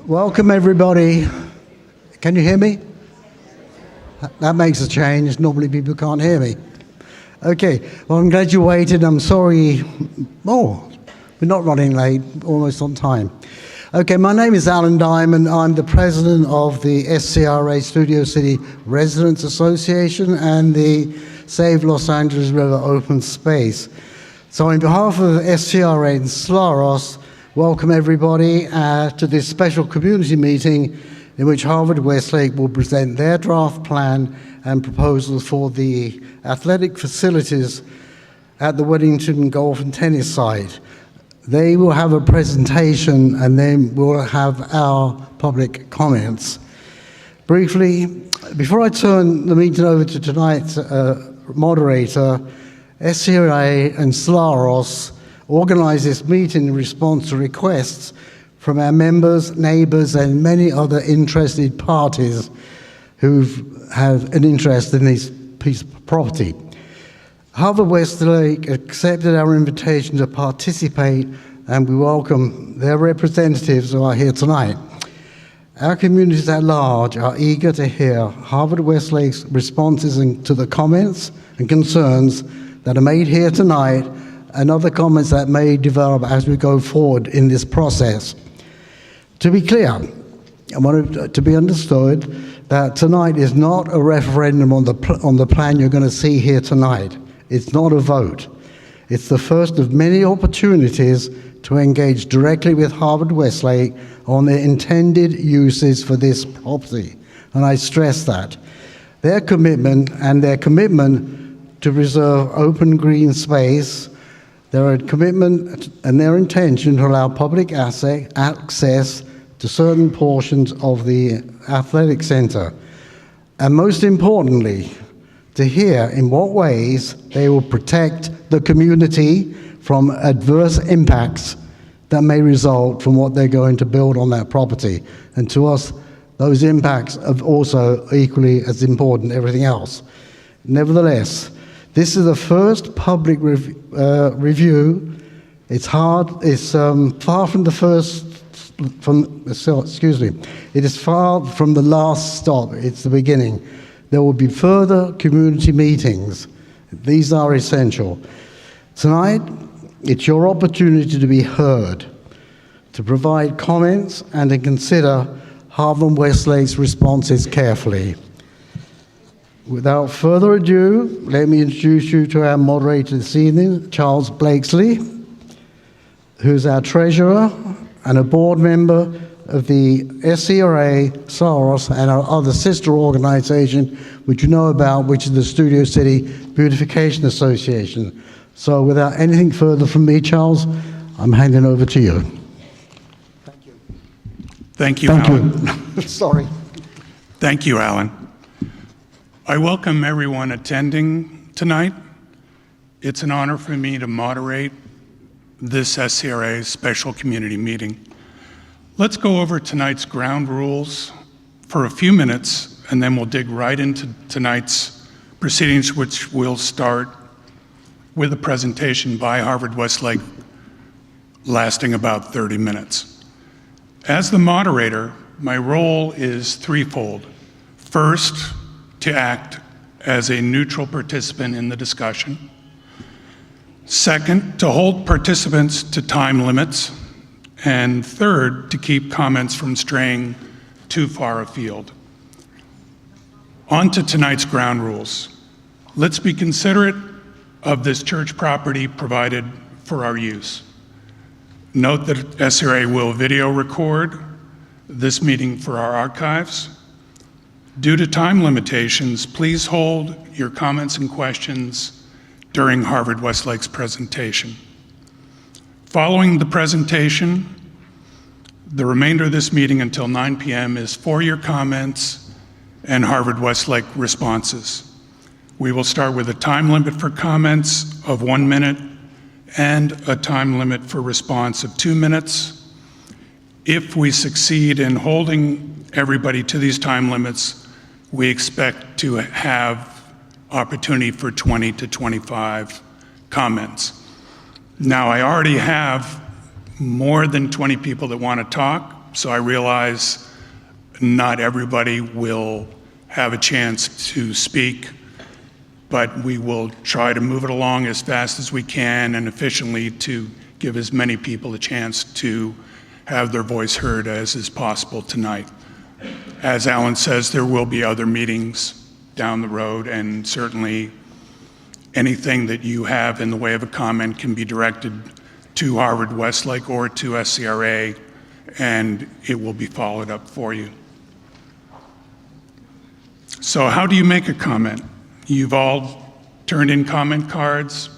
Welcome, everybody. Can you hear me? That makes a change. Normally people can't hear me. Okay, well, I'm glad you waited. I'm sorry. Oh, we're not running late, almost on time. Okay, my name is Alan Dymond. I'm the president of the SCRA Studio City Residents Association and the Save Los Angeles River Open Space. So on behalf of SCRA and SLAROS, welcome everybody to this special community meeting in which Harvard Westlake will present their draft plan and proposals for the athletic facilities at the Weddington Golf and Tennis site. They will have a presentation and then we'll have our public comments. Briefly, before I turn the meeting over to tonight's moderator, SCRA and SLAROS organized this meeting in response to requests from our members, neighbors, and many other interested parties who have an interest in this piece of property. Harvard Westlake accepted our invitation to participate, and we welcome their representatives who are here tonight. Our communities at large are eager to hear Harvard Westlake's responses to the comments and concerns that are made here tonight and other comments that may develop as we go forward in this process. To be clear, I want it to be understood that tonight is not a referendum on the plan you're going to see here tonight. It's not a vote. It's the first of many opportunities to engage directly with Harvard Westlake on their intended uses for this property, and I stress that. Their commitment to preserve open green space, their commitment and their intention to allow public access to certain portions of the athletic center, and most importantly, to hear in what ways they will protect the community from adverse impacts that may result from what they're going to build on that property. And to us, those impacts are also equally as important as everything else. Nevertheless, this is the first public review. It's far from the first. It is far from the last stop. It's the beginning. There will be further community meetings. These are essential. Tonight, it's your opportunity to be heard, to provide comments, and to consider Harvard Westlake's responses carefully. Without further ado, let me introduce you to our moderator this evening, Charles Blakeslee, who's our treasurer and a board member of the SCRA, SLAROS, and our other sister organization, which you know about, which is the Studio City Beautification Association. So without anything further from me, Charles, I'm handing over to you. Thank you. Thank you, Alan. Thank you. Sorry. Thank you, Alan. I welcome everyone attending tonight. It's an honor for me to moderate this SCRA special community meeting. Let's go over tonight's ground rules for a few minutes, and then we'll dig right into tonight's proceedings, which will start with a presentation by Harvard Westlake lasting about 30 minutes. As the moderator, my role is threefold. First, to act as a neutral participant in the discussion. Second, to hold participants to time limits. And third, to keep comments from straying too far afield. On to tonight's ground rules. Let's be considerate of this church property provided for our use. Note that SCRA will video record this meeting for our archives. Due to time limitations, please hold your comments and questions during Harvard Westlake's presentation. Following the presentation, the remainder of this meeting until 9 p.m. is for your comments and Harvard Westlake responses. We will start with a time limit for comments of 1 minute and a time limit for response of 2 minutes. If we succeed in holding everybody to these time limits, we expect to have opportunity for 20 to 25 comments. Now, I already have more than 20 people that want to talk. So I realize not everybody will have a chance to speak, but we will try to move it along as fast as we can and efficiently to give as many people a chance to have their voice heard as is possible tonight. As Alan says, there will be other meetings down the road, and certainly anything that you have in the way of a comment can be directed to Harvard Westlake or to SCRA, and it will be followed up for you. So how do you make a comment? You've all turned in comment cards.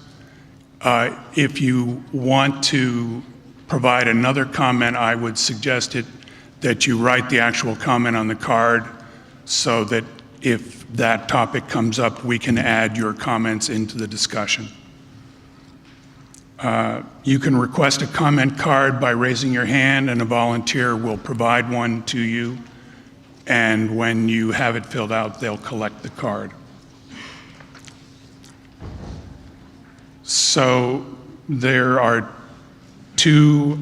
If you want to provide another comment, I would suggest that you write the actual comment on the card so that if that topic comes up, we can add your comments into the discussion. You can request a comment card by raising your hand, and a volunteer will provide one to you. And when you have it filled out, they'll collect the card. So there are two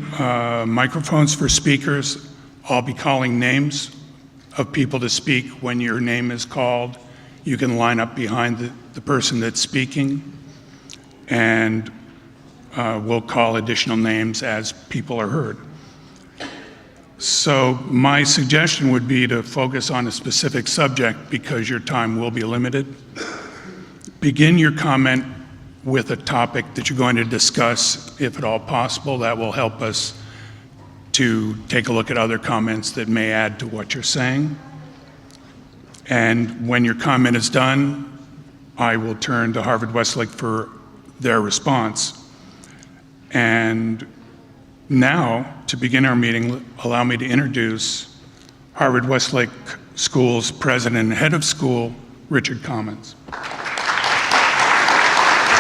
microphones for speakers. I'll be calling names of people to speak. When your name is called, you can line up behind the person that's speaking, and we'll call additional names as people are heard. So my suggestion would be to focus on a specific subject because your time will be limited. Begin your comment with a topic that you're going to discuss, if at all possible. That will help us to take a look at other comments that may add to what you're saying. And when your comment is done, I will turn to Harvard Westlake for their response. And now, to begin our meeting, allow me to introduce Harvard Westlake School's president and head of school, Richard Commons.